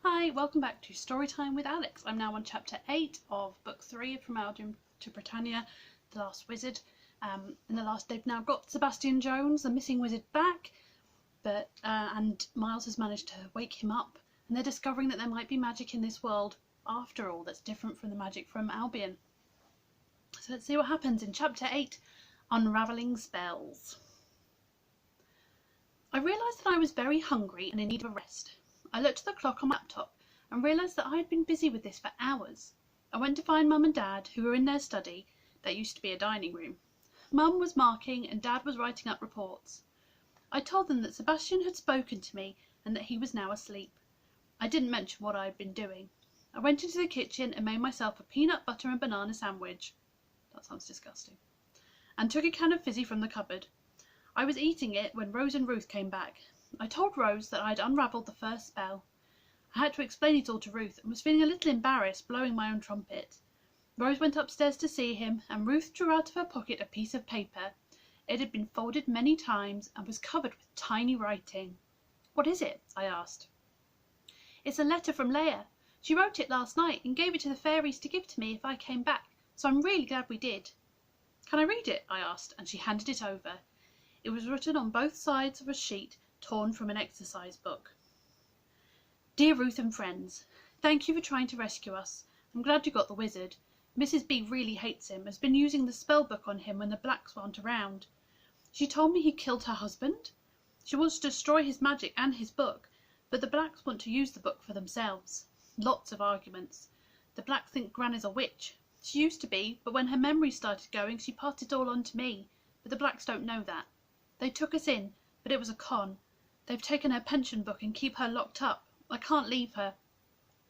Hi, welcome back to Storytime with Alex. I'm now on chapter 8 of book 3 from Allbyon to Britannia, The Last Wizard. They've now got Sebastian Jones, the missing wizard, back, and Miles has managed to wake him up, and they're discovering that there might be magic in this world, after all, that's different from the magic from Allbyon. So let's see what happens in chapter 8, Unravelling Spells. I realised that I was very hungry and in need of a rest. I looked at the clock on my laptop and realised that I had been busy with this for hours. I went to find Mum and Dad, who were in their study. That used to be a dining room. Mum was marking and Dad was writing up reports. I told them that Sebastian had spoken to me and that he was now asleep. I didn't mention what I had been doing. I went into the kitchen and made myself a peanut butter and banana sandwich. That sounds disgusting. And took a can of fizzy from the cupboard. I was eating it when Rose and Ruth came back. I told Rose that I had unravelled the first spell. I had to explain it all to Ruth and was feeling a little embarrassed blowing my own trumpet. Rose went upstairs to see him and Ruth drew out of her pocket a piece of paper. It had been folded many times and was covered with tiny writing. "What is it?" I asked. "It's a letter from Leia. She wrote it last night and gave it to the fairies to give to me if I came back, so I'm really glad we did." "Can I read it?" I asked, and she handed it over. It was written on both sides of a sheet torn from an exercise book. "Dear Ruth and friends, thank you for trying to rescue us. I'm glad you got the wizard. Mrs. B really hates him, has been using the spell book on him when the blacks weren't around. She told me he killed her husband. She wants to destroy his magic and his book, but the blacks want to use the book for themselves. Lots of arguments. The blacks think Gran is a witch. She used to be, but when her memory started going, she passed it all on to me, but the blacks don't know that. They took us in, but it was a con. They've taken her pension book and keep her locked up. I can't leave her.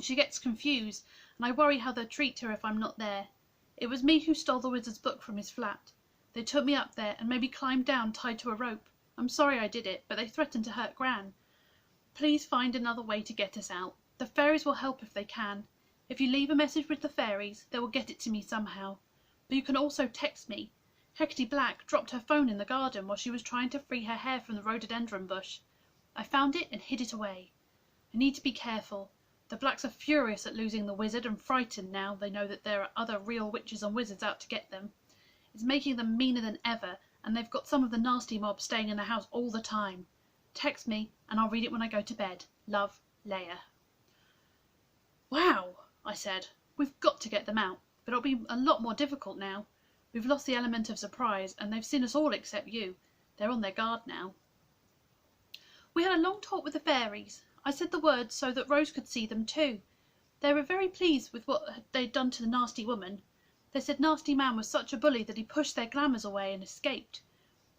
She gets confused, and I worry how they'll treat her if I'm not there. It was me who stole the wizard's book from his flat. They took me up there and made me climb down tied to a rope. I'm sorry I did it, but they threatened to hurt Gran. Please find another way to get us out. The fairies will help if they can. If you leave a message with the fairies, they will get it to me somehow. But you can also text me. Hecate Black dropped her phone in the garden while she was trying to free her hair from the rhododendron bush. I found it and hid it away. I need to be careful. The blacks are furious at losing the wizard and frightened now they know that there are other real witches and wizards out to get them. It's making them meaner than ever, and they've got some of the nasty mob staying in the house all the time. Text me and I'll read it when I go to bed. Love, Leia." "Wow," I said. "We've got to get them out, but it'll be a lot more difficult now. We've lost the element of surprise and they've seen us all except you. They're on their guard now." "We had a long talk with the fairies. I said the words so that Rose could see them too. They were very pleased with what they'd done to the nasty woman. They said Nasty Man was such a bully that he pushed their glamours away and escaped.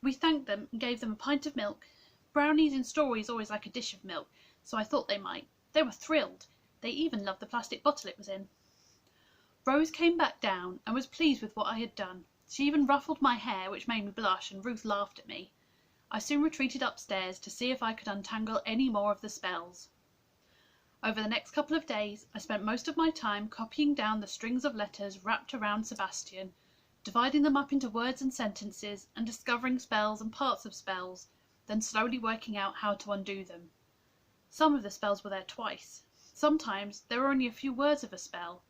We thanked them and gave them a pint of milk. Brownies in stories always like a dish of milk, so I thought they might. They were thrilled. They even loved the plastic bottle it was in. Rose came back down and was pleased with what I had done. She even ruffled my hair, which made me blush, and Ruth laughed at me. I soon retreated upstairs to see if I could untangle any more of the spells. Over the next couple of days, I spent most of my time copying down the strings of letters wrapped around Sebastian, dividing them up into words and sentences, and discovering spells and parts of spells, then slowly working out how to undo them. Some of the spells were there twice. Sometimes there were only a few words of a spell.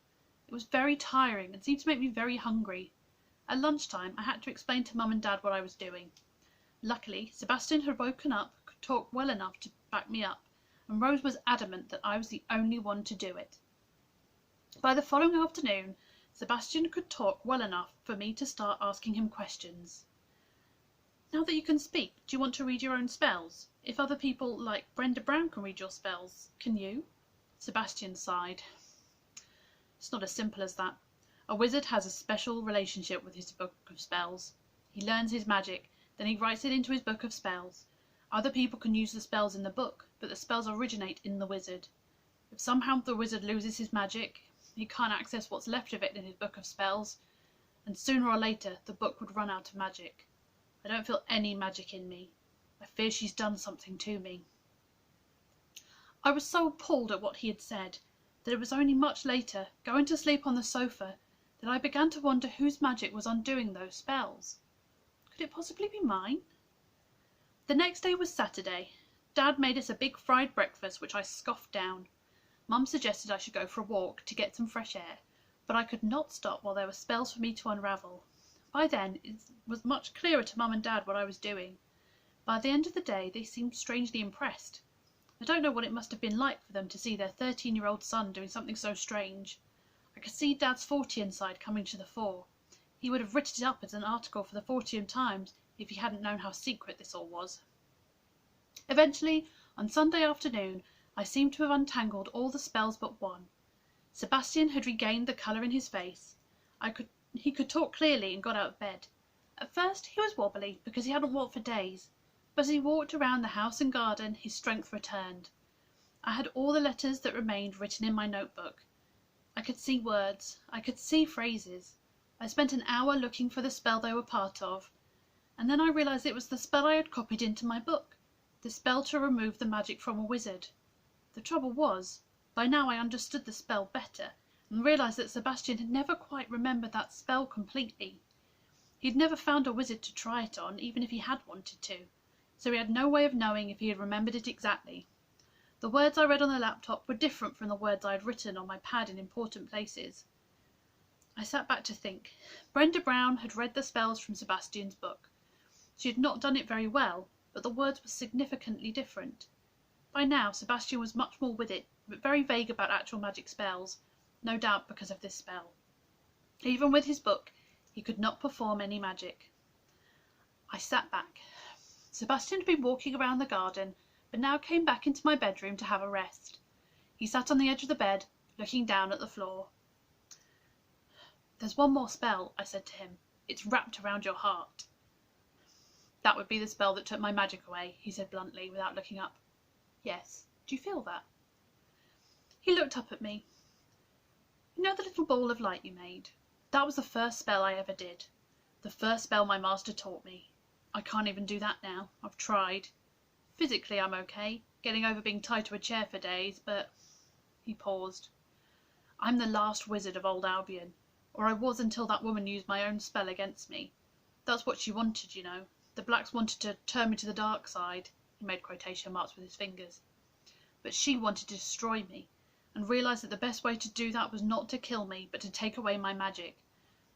It was very tiring and seemed to make me very hungry. At lunchtime, I had to explain to Mum and Dad what I was doing. Luckily, Sebastian had woken up, could talk well enough to back me up, and Rose was adamant that I was the only one to do it. By the following afternoon, Sebastian could talk well enough for me to start asking him questions. "Now that you can speak, do you want to read your own spells? If other people like Brenda Brown can read your spells, can you?" Sebastian sighed. "It's not as simple as that. A wizard has a special relationship with his book of spells. He learns his magic, then he writes it into his book of spells. Other people can use the spells in the book, but the spells originate in the wizard. If somehow the wizard loses his magic, he can't access what's left of it in his book of spells, and sooner or later the book would run out of magic. I don't feel any magic in me. I fear she's done something to me." I was so appalled at what he had said that it was only much later, going to sleep on the sofa, that I began to wonder whose magic was undoing those spells. Could it possibly be mine? The next day was Saturday. Dad made us a big fried breakfast, which I scoffed down. Mum suggested I should go for a walk to get some fresh air, but I could not stop while there were spells for me to unravel. By then it was much clearer to Mum and Dad what I was doing. By the end of the day they seemed strangely impressed. I don't know what it must have been like for them to see their 13-year-old son doing something so strange. I could see Dad's Fortean side coming to the fore. He would have written it up as an article for the Fortean Times if he hadn't known how secret this all was. Eventually, on Sunday afternoon, I seemed to have untangled all the spells but one. Sebastian had regained the colour in his face. He could talk clearly and got out of bed. At first he was wobbly because he hadn't walked for days, but as he walked around the house and garden his strength returned. I had all the letters that remained written in my notebook. I could see words, I could see phrases. I spent an hour looking for the spell they were part of, and then I realised it was the spell I had copied into my book, the spell to remove the magic from a wizard. The trouble was, by now I understood the spell better, and realised that Sebastian had never quite remembered that spell completely. He'd never found a wizard to try it on, even if he had wanted to, so he had no way of knowing if he had remembered it exactly. The words I read on the laptop were different from the words I had written on my pad in important places. I sat back to think. Brenda Brown had read the spells from Sebastian's book. She had not done it very well, but the words were significantly different. By now Sebastian was much more with it, but very vague about actual magic spells, no doubt because of this spell. Even with his book, he could not perform any magic. I sat back. Sebastian had been walking around the garden, but now came back into my bedroom to have a rest. He sat on the edge of the bed, looking down at the floor. "There's one more spell," I said to him. "It's wrapped around your heart." "That would be the spell that took my magic away," he said bluntly, without looking up. "Yes. Do you feel that?" He looked up at me. "You know the little ball of light you made? That was the first spell I ever did. The first spell my master taught me. I can't even do that now. I've tried. Physically I'm okay, getting over being tied to a chair for days, but..." He paused. "I'm the last wizard of old Allbyon, or I was until that woman used my own spell against me. That's what she wanted, you know. The blacks wanted to turn me to the dark side." He made quotation marks with his fingers. "But she wanted to destroy me, and realised that the best way to do that was not to kill me, but to take away my magic.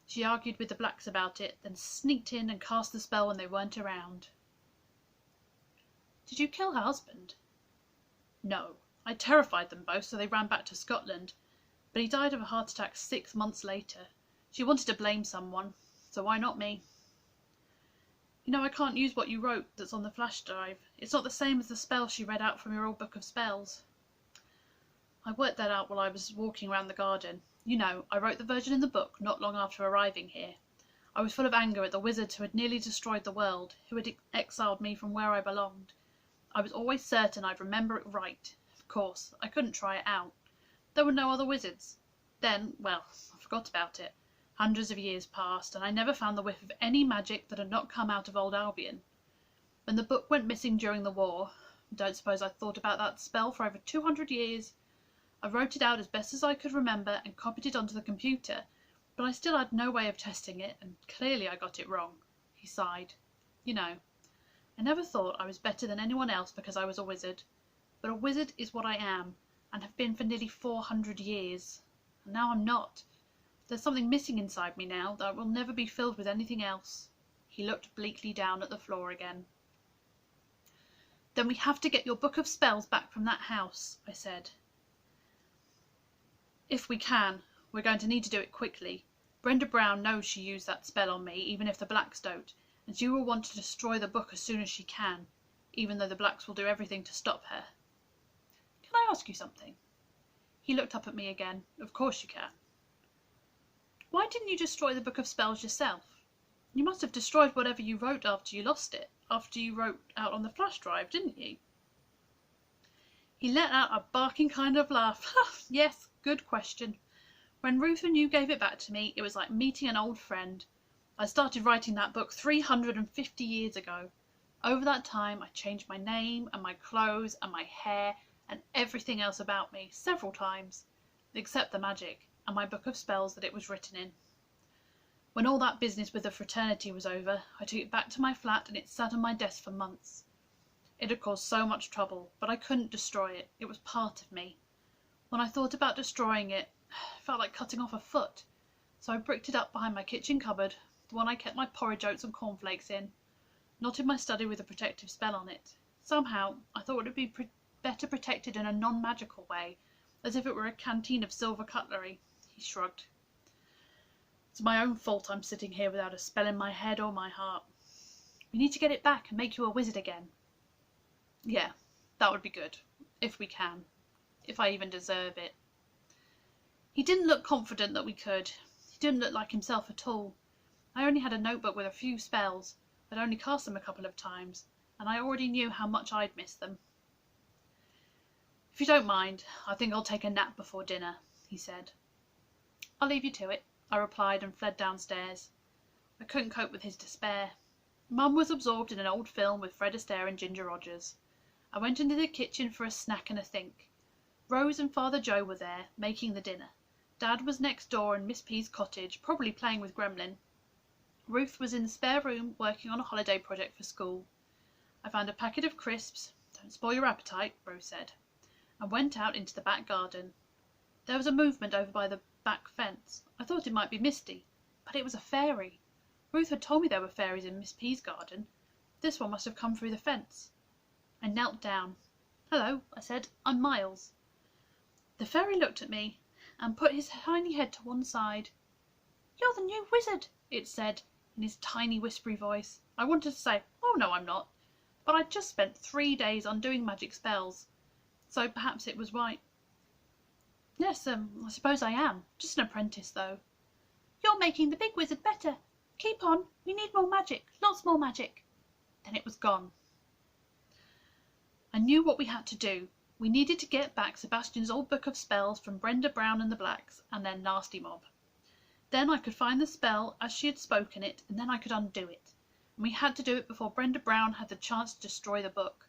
She argued with the blacks about it, then sneaked in and cast the spell when they weren't around." "Did you kill her husband?" "No. I terrified them both, so they ran back to Scotland, but he died of a heart attack 6 months later. She wanted to blame someone, so why not me? You know, I can't use what you wrote that's on the flash drive. It's not the same as the spell she read out from your old book of spells." "I worked that out while I was walking around the garden. You know, I wrote the version in the book not long after arriving here. I was full of anger at the wizards who had nearly destroyed the world, who had exiled me from where I belonged. I was always certain I'd remember it right. Of course, I couldn't try it out. There were no other wizards. Then, well, I forgot about it. Hundreds of years passed, and I never found the whiff of any magic that had not come out of old Allbyon. When the book went missing during the war, I don't suppose I thought about that spell for over 200 years. I wrote it out as best as I could remember and copied it onto the computer, but I still had no way of testing it, and clearly I got it wrong." He sighed. "You know, I never thought I was better than anyone else because I was a wizard, but a wizard is what I am, and have been for nearly 400 years. And now I'm not. There's something missing inside me now that will never be filled with anything else." He looked bleakly down at the floor again. "Then we have to get your book of spells back from that house," I said. "If we can. We're going to need to do it quickly. Brenda Brown knows she used that spell on me, even if the blacks don't, and she will want to destroy the book as soon as she can, even though the blacks will do everything to stop her. Can I ask you something?" He looked up at me again. "Of course you can." "Why didn't you destroy the book of spells yourself? You must have destroyed whatever you wrote after you lost it, after you wrote out on the flash drive, didn't you?" He let out a barking kind of laugh. "Yes, good question. When Ruth and you gave it back to me, it was like meeting an old friend. I started writing that book 350 years ago. Over that time I changed my name and my clothes and my hair and everything else about me several times, except the magic and my book of spells that it was written in. When all that business with the fraternity was over, I took it back to my flat and it sat on my desk for months. It had caused so much trouble, but I couldn't destroy it. It was part of me. When I thought about destroying it, it felt like cutting off a foot, so I bricked it up behind my kitchen cupboard, the one I kept my porridge oats and cornflakes in, not in my study with a protective spell on it. Somehow, I thought it would be better protected in a non-magical way, as if it were a canteen of silver cutlery. He shrugged. It's my own fault I'm sitting here without a spell in my head or my heart. We need to get it back and make you a wizard again. Yeah, that would be good, if we can, if I even deserve it. He didn't look confident that we could. He didn't look like himself at all. I only had a notebook with a few spells. I'd only cast them a couple of times, and I already knew how much I'd miss them. If you don't mind, I think I'll take a nap before dinner, he said. I'll leave you to it, I replied and fled downstairs. I couldn't cope with his despair. Mum was absorbed in an old film with Fred Astaire and Ginger Rogers. I went into the kitchen for a snack and a think. Rose and Father Joe were there, making the dinner. Dad was next door in Miss P's cottage, probably playing with Gremlin. Ruth was in the spare room, working on a holiday project for school. I found a packet of crisps. Don't spoil your appetite, Rose said, and went out into the back garden. There was a movement over by the back fence. I thought it might be Misty, but it was a fairy. Ruth had told me there were fairies in Miss P's garden. This one must have come through the fence. I knelt down. Hello, I said. I'm Miles. The fairy looked at me and put his tiny head to one side. You're the new wizard, it said in his tiny whispery voice. I wanted to say, oh no, I'm not, but I'd just spent 3 days undoing magic spells, so perhaps it was right. Yes, I suppose I am. Just an apprentice, though. You're making the big wizard better. Keep on. We need more magic. Lots more magic. Then it was gone. I knew what we had to do. We needed to get back Sebastian's old book of spells from Brenda Brown and the Blacks and their nasty mob. Then I could find the spell as she had spoken it, and then I could undo it. And we had to do it before Brenda Brown had the chance to destroy the book.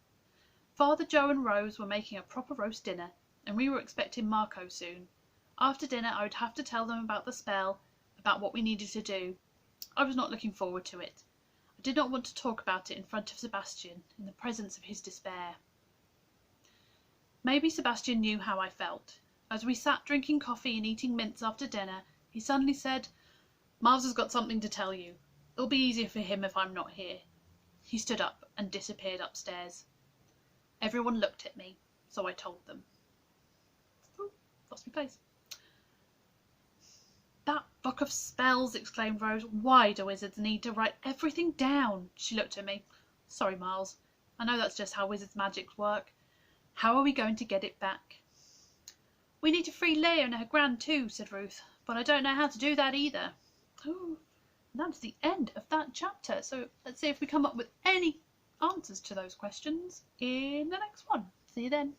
Father Joe and Rose were making a proper roast dinner, and we were expecting Marco soon. After dinner I would have to tell them about the spell, about what we needed to do. I was not looking forward to it. I did not want to talk about it in front of Sebastian, in the presence of his despair. Maybe Sebastian knew how I felt. As we sat drinking coffee and eating mince after dinner, he suddenly said, Miles has got something to tell you. It'll be easier for him if I'm not here. He stood up and disappeared upstairs. Everyone looked at me, so I told them. Ooh, lost my place. That book of spells, exclaimed Rose. Why do wizards need to write everything down? She looked at me. Sorry, Miles. I know that's just how wizards' magic work. How are we going to get it back? We need to free Leia and her grand too, said Ruth, but I don't know how to do that either. Oh, that's the end of that chapter. So let's see if we come up with any answers to those questions in the next one. See you then.